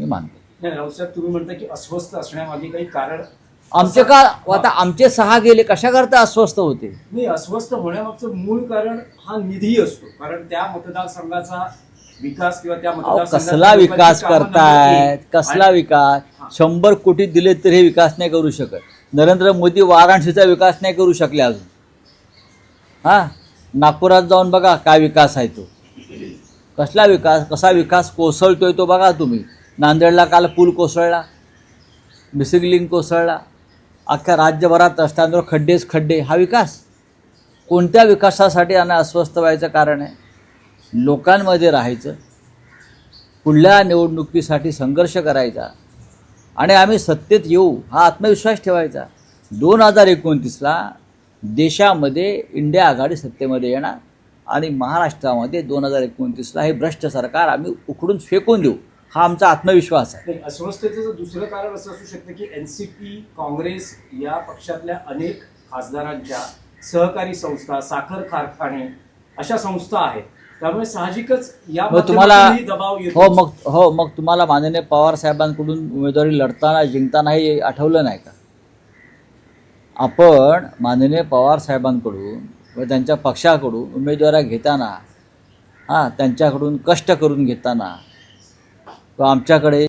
मानतो. नाही राऊत साहेब, तुम्ही म्हणता की अस्वस्थ असण्यामागे काही कारण आमचे का आता आमचे 6 गेले, कशा करता अस्वस्थ होते? नाही, अस्वस्थ होण्यामागचं मूळ कारण हा निधी असतो. कारण त्या मतदारसंघाचा विकास किंवा त्या कसला विकास करतायत, कसला विकास? 100 कोटी दिले तरी हे विकास नाही करू शकत. नरेंद्र मोदी वाराणसीचा विकास नाही करू शकले अजून. नागपुरात जाऊन बघा काय विकास आहे तो. कसला विकास, कसा विकास कोसळतोय तो बघा तुम्ही. नांदेडला काल पूल कोसळला, मिसिंग लिंक कोसळला, अख्ख्या राज्यभरात रस्त्यांवर खड्डेच खड्डे. हा विकास? कोणत्या विकासासाठी यांना अस्वस्थ व्हायचं कारण आहे? लोकांमध्ये राहायचं, पुढल्या निवडणुकीसाठी संघर्ष करायचा आणि आम्ही सत्तेत येऊ हा आत्मविश्वास ठेवायचा. 2029ला देशामध्ये इंडिया आघाडी सत्तेमध्ये येणार आणि महाराष्ट्रामध्ये 2029ला हे भ्रष्ट सरकार आम्ही उखडून फेकून देऊ, हा आमचा आत्मविश्वास आहे. अस्वस्थतेचं दुसरं कारण असं असू शकतं की एनसीपी, काँग्रेस या पक्षातल्या अनेक खासदारांच्या सहकारी संस्था, साखर कारखाने अशा संस्था आहेत. त्यामुळे साहजिकच या दबाव येतो. मग तुम्हाला माननीय पवार साहेबांकडून उमेदवारी लढताना जिंकताना हे आठवलं नाही का? आपण माननीय पवार साहेबांकडून व त्यांच्या पक्षाकडून उमेदवारी घेताना त्यांच्याकडून कष्ट करून घेताना आमच्याकडे